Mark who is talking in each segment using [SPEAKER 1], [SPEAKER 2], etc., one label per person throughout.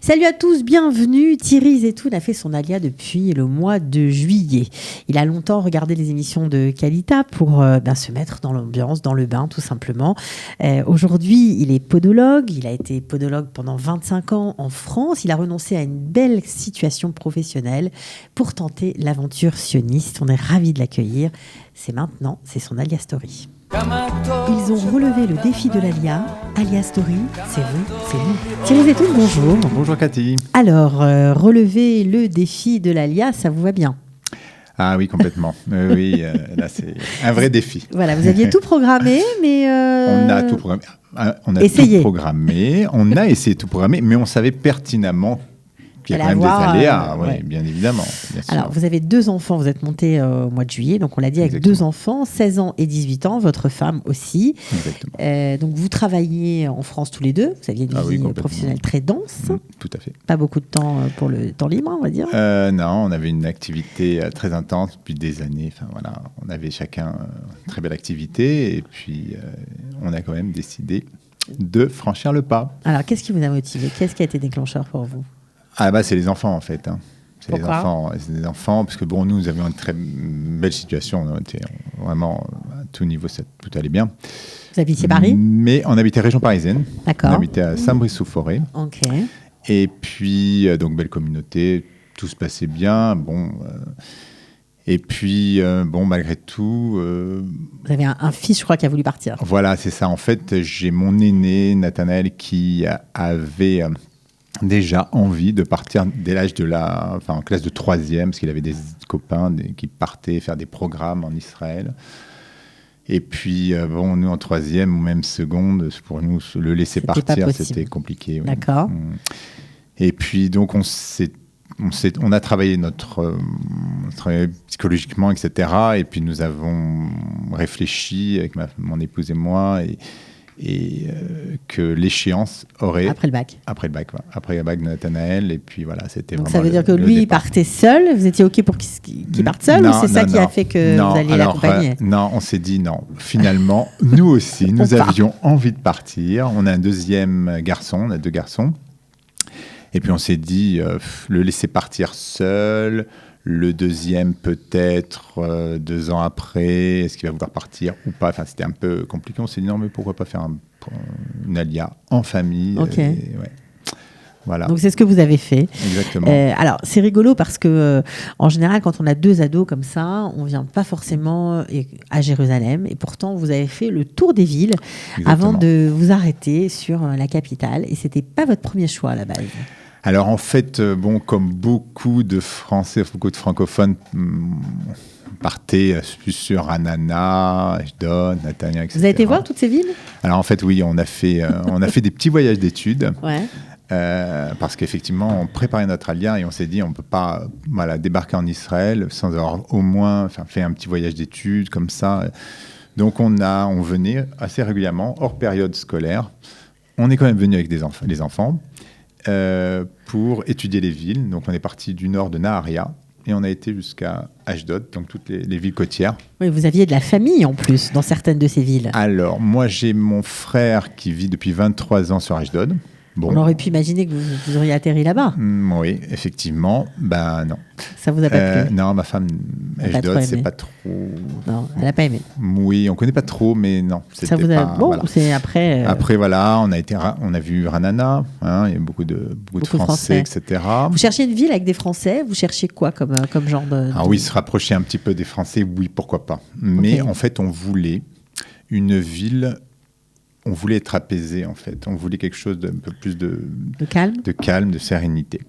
[SPEAKER 1] Salut à tous, bienvenue. Thierry Zetoun a fait son alia depuis le mois de juillet. Il a longtemps regardé les émissions de Kalita pour se mettre dans l'ambiance, dans le bain tout simplement. Aujourd'hui, il est podologue. Il a été podologue pendant 25 ans en France. Il a renoncé à une belle situation professionnelle pour tenter l'aventure sioniste. On est ravis de l'accueillir. C'est maintenant, c'est son alia story. Ils ont relevé le défi de l'ALIA. ALIA Story, c'est vous, c'est nous. Thierry Zetoun, bonjour.
[SPEAKER 2] Bonjour Cathy.
[SPEAKER 1] Alors, relever le défi de l'ALIA, ça vous va bien?
[SPEAKER 2] Ah oui, complètement. Oui, là c'est un vrai défi.
[SPEAKER 1] Voilà, vous aviez tout programmé, mais...
[SPEAKER 2] On a tout programmé. On a
[SPEAKER 1] essayé.
[SPEAKER 2] Tout programmé. On a essayé de tout programmer, mais on savait pertinemment qu'il y a quand même des aléas, oui, bien évidemment. Bien sûr.
[SPEAKER 1] Alors, vous avez 2 enfants, vous êtes monté au mois de juillet, donc on l'a dit, avec
[SPEAKER 2] Exactement.
[SPEAKER 1] 2 enfants, 16 ans et 18 ans, votre femme aussi.
[SPEAKER 2] Exactement.
[SPEAKER 1] Donc, vous travaillez en France tous les deux, vous aviez une vie professionnelle très dense.
[SPEAKER 2] Tout à fait.
[SPEAKER 1] Pas beaucoup de temps pour le temps libre, on va dire.
[SPEAKER 2] Non, on avait une activité très intense depuis des années. Enfin, voilà, on avait chacun une très belle activité, et puis on a quand même décidé de franchir le pas.
[SPEAKER 1] Alors, qu'est-ce qui vous a motivé? Qu'est-ce qui a été déclencheur pour vous?
[SPEAKER 2] Ah bah c'est les enfants en fait. C'est
[SPEAKER 1] Pourquoi?
[SPEAKER 2] les enfants, parce que bon, nous avions une très belle situation. On était vraiment à tout niveau, tout allait bien.
[SPEAKER 1] Vous habitiez Paris?
[SPEAKER 2] Mais on habitait région parisienne.
[SPEAKER 1] D'accord.
[SPEAKER 2] On habitait à Saint-Brice-sous-Forêt.
[SPEAKER 1] Ok.
[SPEAKER 2] Et puis, donc belle communauté, tout se passait bien. Bon, et puis, malgré tout...
[SPEAKER 1] Vous avez un fils, je crois, qui a voulu partir.
[SPEAKER 2] Voilà, c'est ça. En fait, j'ai mon aîné, Nathanaël, qui avait... déjà envie de partir dès l'âge en classe de 3e, parce qu'il avait des copains qui partaient faire des programmes en Israël. Et puis, nous, en 3e ou même seconde, pour nous, le laisser partir, c'était compliqué. Oui.
[SPEAKER 1] D'accord.
[SPEAKER 2] Et puis, donc, on a travaillé psychologiquement, etc. Et puis, nous avons réfléchi avec mon épouse et moi, que l'échéance aurait...
[SPEAKER 1] Après le bac.
[SPEAKER 2] Après le bac de Nathanaël. Et puis voilà, c'était
[SPEAKER 1] donc
[SPEAKER 2] vraiment...
[SPEAKER 1] ça veut dire que lui, il partait seul. Vous étiez OK pour qu'il parte seul, ou c'est ça qui a fait que vous alliez l'accompagner?
[SPEAKER 2] Non, on s'est dit non. Finalement, nous aussi, nous avions envie de partir. On a un deuxième garçon, on a 2 garçons. Et puis on s'est dit, le laisser partir seul... Le deuxième, peut-être 2 ans après, est-ce qu'il va vouloir partir ou pas? Enfin, c'était un peu compliqué. On s'est dit non, mais pourquoi pas faire une alia en famille?
[SPEAKER 1] Ok.
[SPEAKER 2] Voilà.
[SPEAKER 1] Donc c'est ce que vous avez fait.
[SPEAKER 2] Exactement.
[SPEAKER 1] Alors c'est rigolo parce que en général, quand on a 2 ados comme ça, on vient pas forcément à Jérusalem, et pourtant vous avez fait le tour des villes. Exactement. Avant de vous arrêter sur la capitale, et c'était pas votre premier choix à la base.
[SPEAKER 2] Alors en fait, comme beaucoup de Français, beaucoup de francophones partaient plus sur Anana, Ashdod, Netanya, etc.
[SPEAKER 1] Vous avez été voir toutes ces villes?
[SPEAKER 2] Alors en fait, oui, on a fait des petits voyages d'études.
[SPEAKER 1] Ouais.
[SPEAKER 2] Parce qu'effectivement, on préparait notre alia et on s'est dit, on ne peut pas débarquer en Israël sans avoir au moins fait un petit voyage d'études comme ça. Donc on venait assez régulièrement, hors période scolaire. On est quand même venu avec les enfants. Pour étudier les villes. Donc on est parti du nord de Naharia et on a été jusqu'à Ashdod, donc toutes les villes côtières.
[SPEAKER 1] Oui, vous aviez de la famille en plus dans certaines de ces villes.
[SPEAKER 2] Alors moi j'ai mon frère qui vit depuis 23 ans sur Ashdod. Bon.
[SPEAKER 1] On aurait pu imaginer que vous auriez atterri là-bas.
[SPEAKER 2] Oui, effectivement. Non.
[SPEAKER 1] Ça vous a pas plu?
[SPEAKER 2] Non, ma femme, Ashdod, c'est pas trop...
[SPEAKER 1] Non, elle n'a pas aimé.
[SPEAKER 2] Oui, on connaît pas trop, mais non.
[SPEAKER 1] Ça vous a... Bon, voilà. C'est après...
[SPEAKER 2] Après, voilà, on a vu Ranana, il y a beaucoup de Français, etc.
[SPEAKER 1] Vous cherchiez une ville avec des Français? Vous cherchiez quoi comme genre de...
[SPEAKER 2] Ah oui, se rapprocher un petit peu des Français, oui, pourquoi pas. Mais en fait, on voulait une ville... On voulait être apaisé, en fait. On voulait quelque chose d'un peu plus de calme, de sérénité.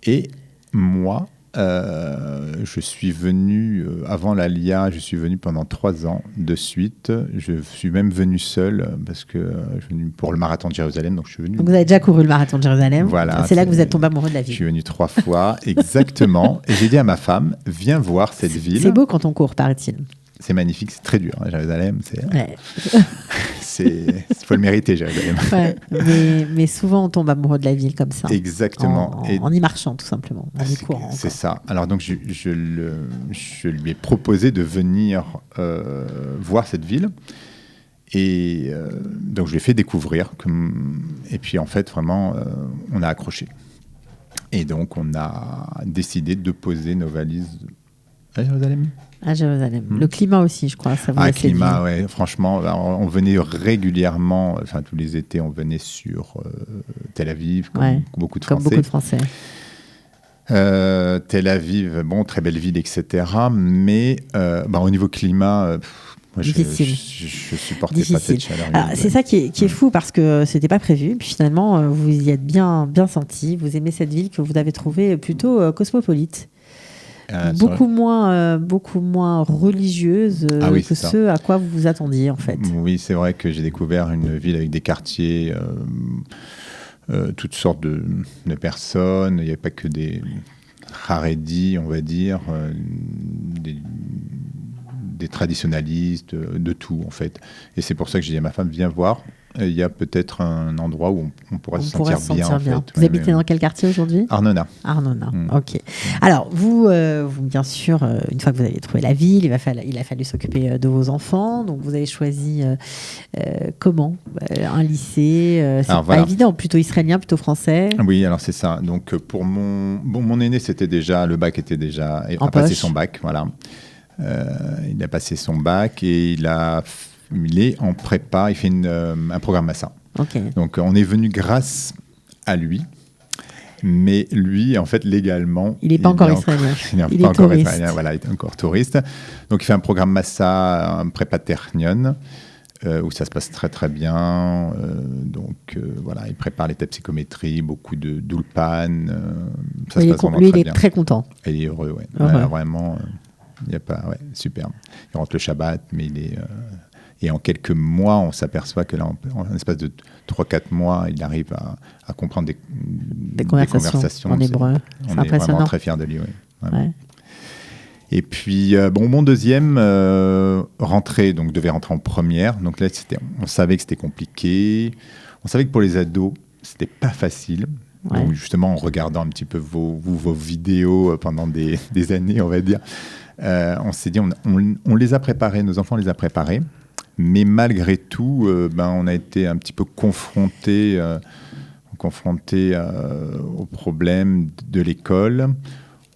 [SPEAKER 2] Et moi, je suis venu, avant l'Alia, je suis venu pendant 3 ans de suite. Je suis même venu seul, parce que je suis venu pour le marathon de Jérusalem. Donc, je suis venu...
[SPEAKER 1] Donc vous avez déjà couru le marathon de Jérusalem.
[SPEAKER 2] Voilà.
[SPEAKER 1] C'est là que vous êtes tombé amoureux de la ville.
[SPEAKER 2] Je suis venu 3 fois, exactement. Et j'ai dit à ma femme, viens voir cette ville.
[SPEAKER 1] C'est beau quand on court, paraît-il.
[SPEAKER 2] C'est magnifique, c'est très dur. Jérusalem,
[SPEAKER 1] Ouais.
[SPEAKER 2] faut le mériter, Jérusalem.
[SPEAKER 1] Ouais, mais souvent, on tombe amoureux de la ville comme ça.
[SPEAKER 2] Exactement.
[SPEAKER 1] En y marchant, tout simplement, en y courant.
[SPEAKER 2] C'est ça. Alors, donc, je lui ai proposé de venir voir cette ville. Et donc, je lui ai fait découvrir. Et puis, en fait, vraiment, on a accroché. Et donc, on a décidé de poser nos valises à Jérusalem.
[SPEAKER 1] À Jérusalem. Le climat aussi, je crois. Ça vous
[SPEAKER 2] le climat, oui. Franchement, on venait régulièrement, enfin tous les étés, on venait sur Tel Aviv, comme beaucoup de Français. Tel Aviv, bon, très belle ville, etc. Mais au niveau climat... moi, je supportais pas cette chaleur.
[SPEAKER 1] Alors, c'est ça qui est fou parce que c'était pas prévu. Puis finalement, vous y êtes bien senti. Vous aimez cette ville que vous avez trouvée plutôt cosmopolite. Beaucoup moins religieuse que ce à quoi vous vous attendiez en fait.
[SPEAKER 2] Oui, c'est vrai que j'ai découvert une ville avec des quartiers, toutes sortes de personnes. Il n'y avait pas que des Haredis, on va dire, des traditionalistes, de tout en fait. Et c'est pour ça que j'ai dit à ma femme, viens voir. Il y a peut-être un endroit où on pourra se sentir bien. En fait.
[SPEAKER 1] Vous habitez dans quel quartier aujourd'hui ?
[SPEAKER 2] Arnona.
[SPEAKER 1] Ok. Alors, vous, bien sûr, une fois que vous avez trouvé la ville, il a fallu s'occuper de vos enfants. Donc, vous avez choisi comment ? Un lycée, c'est pas évident, plutôt israélien, plutôt français.
[SPEAKER 2] Oui, alors c'est ça. Donc, pour mon aîné, le bac était déjà... a passé son bac, voilà. Il a passé son bac et il est en prépa, il fait un programme Massa.
[SPEAKER 1] Okay.
[SPEAKER 2] Donc on est venu grâce à lui, mais lui, en fait, légalement...
[SPEAKER 1] Il n'est pas encore israélien.
[SPEAKER 2] Il n'est pas encore israélien, voilà, il est encore touriste. Donc il fait un programme Massa, un prépa Technion, où ça se passe très très bien. Voilà, il prépare les tests psychométrie, beaucoup d'ulpan. Ça se passe vraiment très bien.
[SPEAKER 1] Il est très content.
[SPEAKER 2] Et il est heureux, ouais. Vraiment, il n'y a pas... Ouais, superbe. Il rentre le Shabbat, mais il est... Et en quelques mois, on s'aperçoit que là, en espace de 3-4 mois, il arrive à comprendre des conversations
[SPEAKER 1] en hébreu.
[SPEAKER 2] On est vraiment très fiers de lui. Oui. Ouais. Et puis, mon deuxième devait rentrer en première. Donc là, on savait que c'était compliqué. On savait que pour les ados, c'était pas facile. Ouais. Donc justement, en regardant un petit peu vos vidéos pendant des années, on va dire, on s'est dit, on les a préparés, nos enfants les a préparés. Mais malgré tout, on a été un petit peu confrontés au problème de l'école.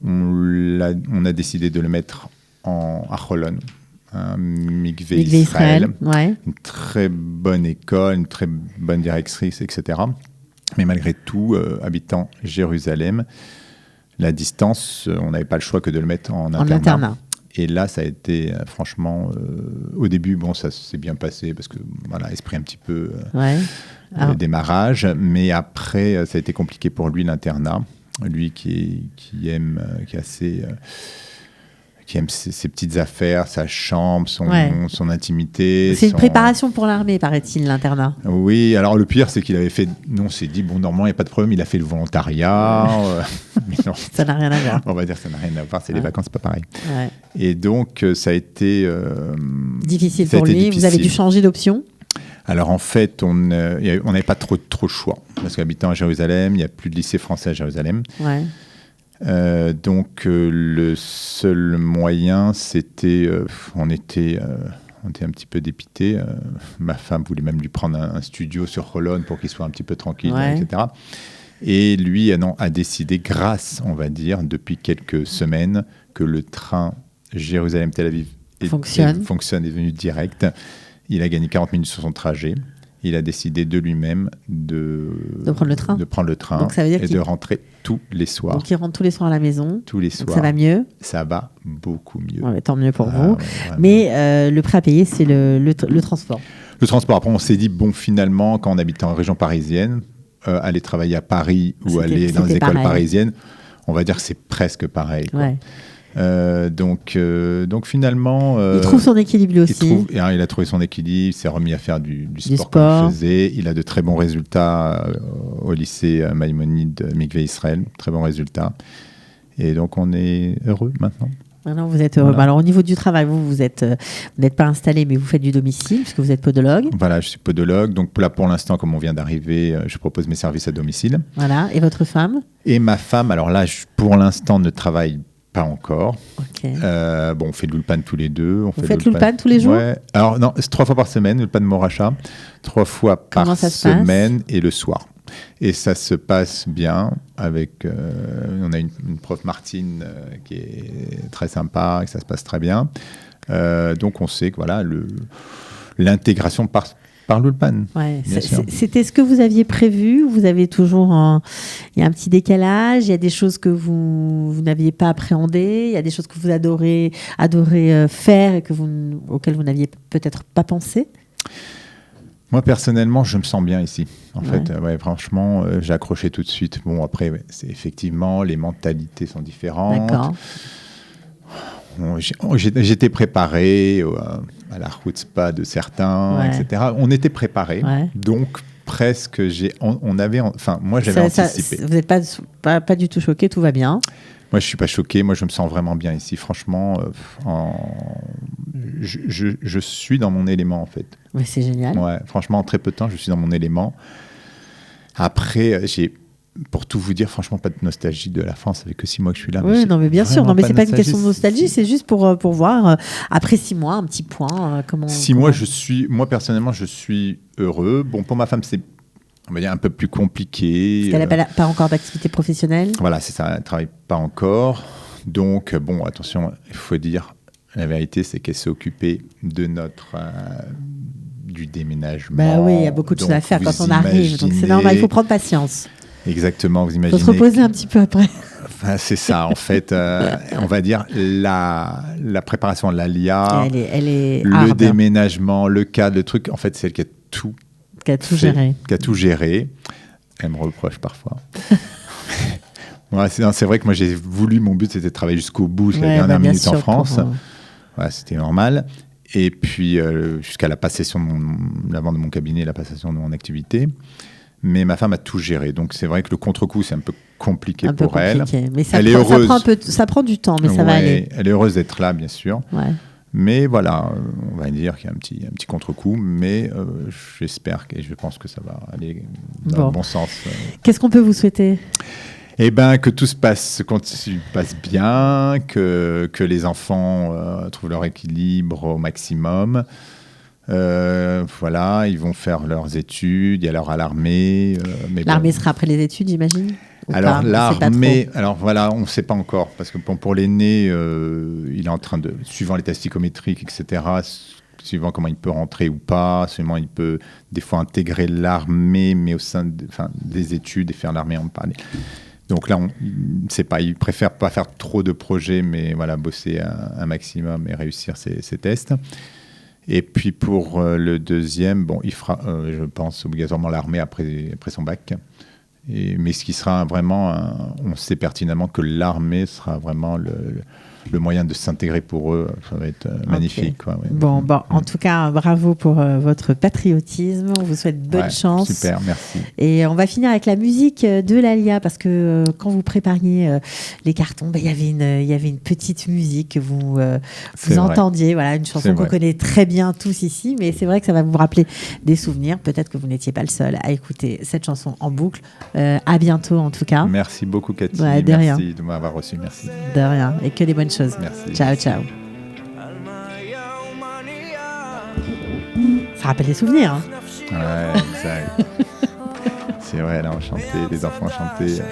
[SPEAKER 2] On a décidé de le mettre à Holon, Mikvé Israël.
[SPEAKER 1] Ouais.
[SPEAKER 2] Une très bonne école, une très bonne directrice, etc. Mais malgré tout, habitant Jérusalem, la distance, on n'avait pas le choix que de le mettre en internat. Et là, ça a été, franchement, au début, ça s'est bien passé parce que, voilà, esprit un petit peu démarrage. Mais après, ça a été compliqué pour lui, l'internat. Lui qui aime ses petites affaires, sa chambre, son intimité.
[SPEAKER 1] C'est une préparation pour l'armée, paraît-il, l'internat.
[SPEAKER 2] Oui, alors le pire, c'est qu'il avait fait... Nous, on s'est dit, normalement, il n'y a pas de problème, il a fait le volontariat. Mais non,
[SPEAKER 1] ça n'a rien à voir.
[SPEAKER 2] On va dire que ça n'a rien à voir, c'est les vacances, c'est pas pareil.
[SPEAKER 1] Ouais.
[SPEAKER 2] Et donc, ça a été...
[SPEAKER 1] difficile pour lui. Vous avez dû changer d'option ?
[SPEAKER 2] Alors en fait, on n'avait pas trop de choix. Parce qu'habitant à Jérusalem, il n'y a plus de lycée français à Jérusalem.
[SPEAKER 1] Ouais.
[SPEAKER 2] Donc le seul moyen, c'était... on était un petit peu dépités. Ma femme voulait même lui prendre un studio sur Holon pour qu'il soit un petit peu tranquille, etc. Et lui a décidé, grâce, on va dire, depuis quelques semaines, que le train Jérusalem-Tel Aviv fonctionne, est venu direct. Il a gagné 40 minutes sur son trajet. Il a décidé de lui-même de prendre le train.
[SPEAKER 1] Donc, ça veut dire
[SPEAKER 2] de rentrer tous les soirs.
[SPEAKER 1] Donc il rentre tous les soirs à la maison.
[SPEAKER 2] Tous les soirs.
[SPEAKER 1] Ça va mieux ?
[SPEAKER 2] Ça va beaucoup mieux.
[SPEAKER 1] Ouais, tant mieux pour vous. Mais le prêt à payer, c'est le transport.
[SPEAKER 2] Le transport. Après, on s'est dit, finalement, quand on habite en région parisienne, aller travailler à Paris ou aller dans les écoles parisiennes, on va dire que c'est presque pareil.
[SPEAKER 1] Ouais.
[SPEAKER 2] Donc finalement...
[SPEAKER 1] il trouve son équilibre lui aussi.
[SPEAKER 2] Il a trouvé son équilibre, il s'est remis à faire du sport comme il faisait. Il a de très bons résultats au lycée Maïmonide Mikvé Israël, très bons résultats. Et donc on est heureux maintenant.
[SPEAKER 1] Maintenant, vous êtes heureux. Voilà. Alors, au niveau du travail, vous n'êtes pas installé, mais vous faites du domicile, puisque vous êtes podologue.
[SPEAKER 2] Voilà, je suis podologue. Donc là, pour l'instant, comme on vient d'arriver, je propose mes services à domicile.
[SPEAKER 1] Voilà. Et votre femme ?
[SPEAKER 2] Et ma femme, alors là, pour l'instant, ne travaille pas encore.
[SPEAKER 1] Okay.
[SPEAKER 2] On fait de l'ulpan tous les deux.
[SPEAKER 1] Vous faites l'ulpan tous les jours ?
[SPEAKER 2] Ouais. Alors non, c'est 3 fois par semaine, l'ulpan de Moracha. 3 fois par semaine et le soir. Et ça se passe bien avec... on a une prof Martine qui est très sympa et ça se passe très bien. Donc on sait que voilà, l'intégration par l'Ulpan.
[SPEAKER 1] Ouais, c'était ce que vous aviez prévu? Vous avez toujours il y a un petit décalage, il y a des choses que vous n'aviez pas appréhendées, il y a des choses que vous adorez faire et auxquelles vous n'aviez peut-être pas pensé?
[SPEAKER 2] Moi, personnellement, je me sens bien ici. En fait, franchement, j'ai accroché tout de suite. Bon, après, c'est effectivement, les mentalités sont différentes.
[SPEAKER 1] D'accord.
[SPEAKER 2] J'étais préparé à la chutzpah de certains, etc. On était préparés. Ouais. Donc, presque, moi, j'avais anticipé.
[SPEAKER 1] Vous n'êtes pas du tout choqué, tout va bien?
[SPEAKER 2] Moi, je ne suis pas choqué. Moi, je me sens vraiment bien ici. Franchement, je suis dans mon élément, en fait.
[SPEAKER 1] Mais c'est génial.
[SPEAKER 2] Ouais, franchement, en très peu de temps, je suis dans mon élément. Après, pour tout vous dire, franchement, pas de nostalgie de la France. Ça fait que 6 mois que je suis là.
[SPEAKER 1] Oui, non, mais bien sûr. Non, mais c'est pas une question de nostalgie. C'est juste pour voir, après 6 mois, un petit point.
[SPEAKER 2] Moi, personnellement, je suis heureux. Bon, pour ma femme, c'est, on va dire, un peu plus compliqué.
[SPEAKER 1] Parce qu'elle n'a pas encore d'activité professionnelle.
[SPEAKER 2] Voilà, c'est ça. Elle ne travaille pas encore. Donc, bon, attention, il faut dire, la vérité, c'est qu'elle s'est occupée de du déménagement.
[SPEAKER 1] Bah oui, il y a beaucoup de choses à faire quand on arrive. Donc, c'est normal, il faut prendre patience.
[SPEAKER 2] Exactement, vous imaginez.
[SPEAKER 1] Il faut se reposer un petit peu après.
[SPEAKER 2] Enfin, c'est ça, en fait. On va dire la préparation de l'ALIA, le déménagement, le cadre, le truc. En fait, c'est elle qui a tout
[SPEAKER 1] géré.
[SPEAKER 2] Qui a tout géré. Elle me reproche parfois. Ouais, c'est vrai que moi, mon but, c'était de travailler jusqu'au bout, la dernière minute en France. Ouais, c'était normal. Et puis, jusqu'à la passation la vente de mon cabinet, la passation de mon activité. Mais ma femme a tout géré. Donc, c'est vrai que le contre-coup, c'est un peu compliqué pour elle.
[SPEAKER 1] Mais elle est heureuse. Ça prend du temps, mais ça va aller.
[SPEAKER 2] Elle est heureuse d'être là, bien sûr.
[SPEAKER 1] Ouais.
[SPEAKER 2] Mais voilà, on va dire qu'il y a un petit contre-coup. Mais j'espère et je pense que ça va aller dans le bon sens.
[SPEAKER 1] Qu'est-ce qu'on peut vous souhaiter ?
[SPEAKER 2] Eh bien, que tout se passe bien, que les enfants trouvent leur équilibre au maximum. Voilà, ils vont faire leurs études, il y a l'heure à l'armée.
[SPEAKER 1] L'armée sera après les études, j'imagine ?
[SPEAKER 2] Alors, l'armée, voilà, on ne sait pas encore, parce que pour l'aîné, il est en train de, suivant les tests psychométriques, etc., suivant comment il peut rentrer ou pas, suivant il peut des fois intégrer l'armée, mais au sein des études et faire l'armée en parler. Donc là, on ne sait pas, il préfère pas faire trop de projets, mais voilà, bosser un maximum et réussir ses tests. Et puis pour le deuxième, bon, il fera, je pense, obligatoirement l'armée après son bac. Mais ce qui sera vraiment, on sait pertinemment que l'armée sera vraiment le moyen de s'intégrer pour eux. Ça va être magnifique. Quoi, ouais.
[SPEAKER 1] Bon, en tout cas, bravo pour votre patriotisme. On vous souhaite bonne chance.
[SPEAKER 2] Super, merci.
[SPEAKER 1] Et on va finir avec la musique de l'ALIA, parce que quand vous prépariez les cartons, il y avait une petite musique que vous entendiez. Voilà, une chanson qu'on connaît très bien tous ici, mais c'est vrai que ça va vous rappeler des souvenirs. Peut-être que vous n'étiez pas le seul à écouter cette chanson en boucle. À bientôt, en tout cas.
[SPEAKER 2] Merci beaucoup, Cathy.
[SPEAKER 1] Merci
[SPEAKER 2] de m'avoir reçu. Merci.
[SPEAKER 1] De rien. Et que des bonnes choses.
[SPEAKER 2] Merci.
[SPEAKER 1] Ciao, ciao. Ça rappelle des souvenirs. Hein.
[SPEAKER 2] Ouais, exact. C'est vrai, là, on chantait, les enfants chantaient.